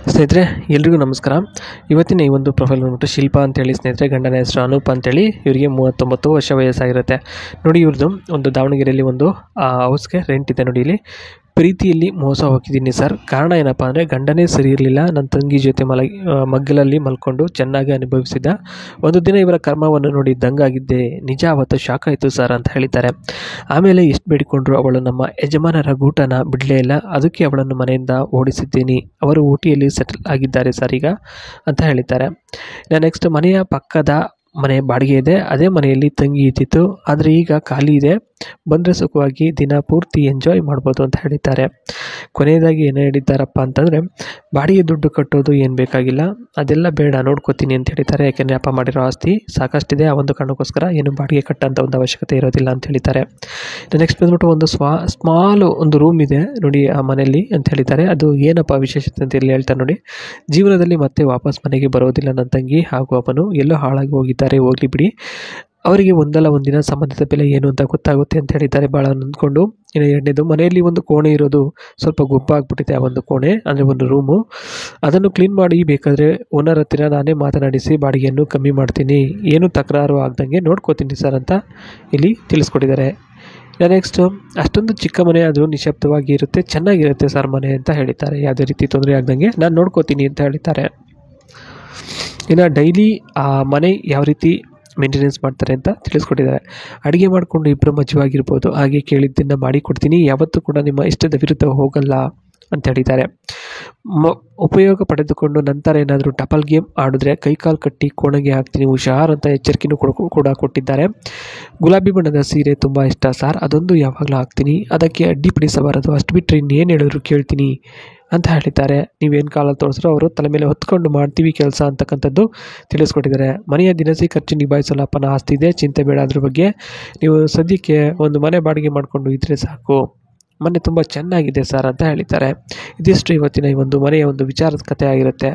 ಸ್ನೇಹಿತರೆ ಎಲ್ರಿಗೂ ನಮಸ್ಕಾರ. ಇವತ್ತಿನ ಈ ಒಂದು ಪ್ರೊಫೈಲ್ ಬಂದ್ಬಿಟ್ಟು ಶಿಲ್ಪಾ ಅಂತೇಳಿ ಸ್ನೇಹಿತರೆ, ಗಂಡನ ಹೆಸರು ಅನೂಪ್ ಅಂತೇಳಿ. ಇವರಿಗೆ 39 ವರ್ಷ ವಯಸ್ಸಾಗಿರುತ್ತೆ. ನೋಡಿ, ಇವ್ರದ್ದು ಒಂದು ದಾವಣಗೆರೆಯಲ್ಲಿ ಒಂದು ಹೌಸ್ಗೆ ರೆಂಟ್ ಇದೆ. ನೋಡಿ, ಇಲ್ಲಿ ಪ್ರೀತಿಯಲ್ಲಿ ಮೋಸ ಹೋಗಿದ್ದೀನಿ ಸರ್. ಕಾರಣ ಏನಪ್ಪ ಅಂದರೆ, ಗಂಡನೇ ಸರಿ ಇರಲಿಲ್ಲ. ನನ್ನ ತಂಗಿ ಜೊತೆ ಮಗ್ಗಲಲ್ಲಿ ಮಲ್ಕೊಂಡು ಚೆನ್ನಾಗಿ ಅನುಭವಿಸಿದ್ದ. ಒಂದು ದಿನ ಇವರ ಕರ್ಮವನ್ನು ನೋಡಿ ದಂಗಾಗಿದ್ದೆ. ನಿಜ, ಅವತ್ತು ಶಾಕ್ ಆಯಿತು ಸರ್ ಅಂತ ಹೇಳಿದ್ದಾರೆ. ಆಮೇಲೆ ಎಷ್ಟು ಬೇಡಿಕೊಂಡ್ರು ಅವಳು ನಮ್ಮ ಯಜಮಾನರ ಗೂಟನ ಬಿಡಲೇ ಇಲ್ಲ. ಅದಕ್ಕೆ ಅವಳನ್ನು ಮನೆಯಿಂದ ಓಡಿಸಿದ್ದೀನಿ. ಅವರು ಊಟಿಯಲ್ಲಿ ಸೆಟಲ್ ಆಗಿದ್ದಾರೆ ಸರ್ ಈಗ ಅಂತ ಹೇಳಿದ್ದಾರೆ. ನೆಕ್ಸ್ಟ್, ಮನೆಯ ಪಕ್ಕದ ಮನೆ ಬಾಡಿಗೆ ಇದೆ. ಅದೇ ಮನೆಯಲ್ಲಿ ತಂಗಿ ಇದ್ದಿತ್ತು, ಆದರೆ ಈಗ ಖಾಲಿ ಇದೆ. ಬಂದರೆ ಸುಖವಾಗಿ ದಿನ ಪೂರ್ತಿ ಎಂಜಾಯ್ ಮಾಡ್ಬೋದು ಅಂತ ಹೇಳಿದ್ದಾರೆ. ಕೊನೆಯದಾಗಿ ಏನು ಹೇಳಿದ್ದಾರಪ್ಪ ಅಂತಂದರೆ, ಬಾಡಿಗೆ ದುಡ್ಡು ಕಟ್ಟೋದು ಏನು ಬೇಕಾಗಿಲ್ಲ, ಅದೆಲ್ಲ ಬೇಡ, ನೋಡ್ಕೋತೀನಿ ಅಂತ ಹೇಳಿದ್ದಾರೆ. ಯಾಕೆಂದರೆ ಅಪ್ಪ ಮಾಡಿರೋ ಆಸ್ತಿ ಸಾಕಷ್ಟಿದೆ. ಆ ಒಂದು ಕಾರಣಕ್ಕೋಸ್ಕರ ಏನು ಬಾಡಿಗೆ ಕಟ್ಟೋಂಥ ಒಂದು ಅವಶ್ಯಕತೆ ಇರೋದಿಲ್ಲ ಅಂತ ಹೇಳಿದ್ದಾರೆ. ನೆಕ್ಸ್ಟ್ ಬಂದ್ಬಿಟ್ಟು ಒಂದು ಸ್ಮಾಲ್ ಒಂದು ರೂಮ್ ಇದೆ ನೋಡಿ ಆ ಮನೆಯಲ್ಲಿ ಅಂತ ಹೇಳಿದ್ದಾರೆ. ಅದು ಏನಪ್ಪ ವಿಶೇಷತೆ ಅಂತ ಇಲ್ಲಿ ಹೇಳ್ತಾರೆ ನೋಡಿ. ಜೀವನದಲ್ಲಿ ಮತ್ತೆ ವಾಪಸ್ ಮನೆಗೆ ಬರೋದಿಲ್ಲ ನನ್ನ ತಂಗಿ ಹಾಗೂ ಅವನು, ಎಲ್ಲೋ ಹಾಳಾಗಿ ಹೋಗಿದ್ದಾರೆ, ಹೋಗಲಿ ಬಿಡಿ. ಅವರಿಗೆ ಒಂದಲ್ಲ ಒಂದಿನ ಸಂಬಂಧದ ಬೆಲೆ ಏನು ಅಂತ ಗೊತ್ತಾಗುತ್ತೆ ಅಂತ ಹೇಳಿದ್ದಾರೆ, ಭಾಳ ನೊಂದ್ಕೊಂಡು. ಇನ್ನು ಎರಡನೇದು, ಮನೆಯಲ್ಲಿ ಒಂದು ಕೋಣೆ ಇರೋದು ಸ್ವಲ್ಪ ಗುಬ್ಬಾಗ್ಬಿಟ್ಟಿದೆ. ಆ ಒಂದು ಕೋಣೆ ಅಂದರೆ ಒಂದು ರೂಮು, ಅದನ್ನು ಕ್ಲೀನ್ ಮಾಡಿ ಬೇಕಾದರೆ ಓನರ್ ಹತ್ತಿರ ನಾನೇ ಮಾತನಾಡಿಸಿ ಬಾಡಿಗೆಯನ್ನು ಕಮ್ಮಿ ಮಾಡ್ತೀನಿ, ಏನು ತಕರಾರು ಆಗ್ದಂಗೆ ನೋಡ್ಕೋತೀನಿ ಸರ್ ಅಂತ ಇಲ್ಲಿ ತಿಳಿಸ್ಕೊಟ್ಟಿದ್ದಾರೆ. ನೆಕ್ಸ್ಟು, ಅಷ್ಟೊಂದು ಚಿಕ್ಕ ಮನೆ, ಅದು ನಿಶಬ್ದವಾಗಿ ಇರುತ್ತೆ, ಚೆನ್ನಾಗಿರುತ್ತೆ ಸರ್ ಮನೆ ಅಂತ ಹೇಳಿದ್ದಾರೆ. ಯಾವುದೇ ರೀತಿ ತೊಂದರೆ ಆಗ್ದಂಗೆ ನಾನು ನೋಡ್ಕೋತೀನಿ ಅಂತ ಹೇಳಿದ್ದಾರೆ. ಇನ್ನು ಡೈಲಿ ಆ ಮನೆ ಯಾವ ರೀತಿ ಮೇಂಟೆನೆನ್ಸ್ ಮಾಡ್ತಾರೆ ಅಂತ ತಿಳಿಸ್ಕೊಟ್ಟಿದ್ದಾರೆ. ಅಡುಗೆ ಮಾಡಿಕೊಂಡು ಇಬ್ಬರು ಮಜವಾಗಿರ್ಬೋದು, ಹಾಗೆ ಕೇಳಿದ್ದನ್ನು ಮಾಡಿಕೊಡ್ತೀನಿ, ಯಾವತ್ತೂ ಕೂಡ ನಿಮ್ಮ ಇಷ್ಟದ ವಿರುದ್ಧ ಹೋಗಲ್ಲ ಅಂತ ಹೇಳಿದ್ದಾರೆ. ಉಪಯೋಗ ಪಡೆದುಕೊಂಡು ನಂತರ ಏನಾದರೂ ಡಬಲ್ ಗೇಮ್ ಆಡಿದ್ರೆ ಕೈಕಾಲು ಕಟ್ಟಿ ಕೋಣೆಗೆ ಹಾಕ್ತೀನಿ, ಹುಷಾರ್ ಅಂತ ಎಚ್ಚರಿಕೆನೂ ಕೂಡ ಕೊಟ್ಟಿದ್ದಾರೆ. ಗುಲಾಬಿ ಬಣ್ಣದ ಸೀರೆ ತುಂಬ ಇಷ್ಟ ಸರ್, ಅದೊಂದು ಯಾವಾಗಲೂ ಹಾಕ್ತೀನಿ, ಅದಕ್ಕೆ ಅಡ್ಡಿಪಡಿಸಬಾರದು, ಅಷ್ಟು ಬಿಟ್ಟರೆ ಇನ್ನೇನು ಹೇಳಿದ್ರು ಕೇಳ್ತೀನಿ ಅಂತ ಹೇಳಿದ್ದಾರೆ. ನೀವೇನು ಕಾಲಲ್ಲಿ ತೋರಿಸ್ರು ಅವರು ತಲೆ ಮೇಲೆ ಹೊತ್ಕೊಂಡು ಮಾಡ್ತೀವಿ ಕೆಲಸ ಅಂತಕ್ಕಂಥದ್ದು ತಿಳಿಸ್ಕೊಟ್ಟಿದ್ದಾರೆ. ಮನೆಯ ದಿನಸಿ ಖರ್ಚು ನಿಭಾಯಿಸಲು ಅಪ್ಪನ ಆಸ್ತಿ ಇದೆ, ಚಿಂತೆ ಬೇಡ ಅದ್ರ ಬಗ್ಗೆ. ನೀವು ಸದ್ಯಕ್ಕೆ ಒಂದು ಮನೆ ಬಾಡಿಗೆ ಮಾಡಿಕೊಂಡು ಇದ್ದರೆ ಸಾಕು, ಮನೆ ತುಂಬ ಚೆನ್ನಾಗಿದೆ ಸರ್ ಅಂತ ಹೇಳಿದ್ದಾರೆ. ಇದಿಷ್ಟು ಇವತ್ತಿನ ಈ ಒಂದು ಮನೆಯ ಒಂದು ವಿಚಾರದ ಕಥೆ ಆಗಿರುತ್ತೆ.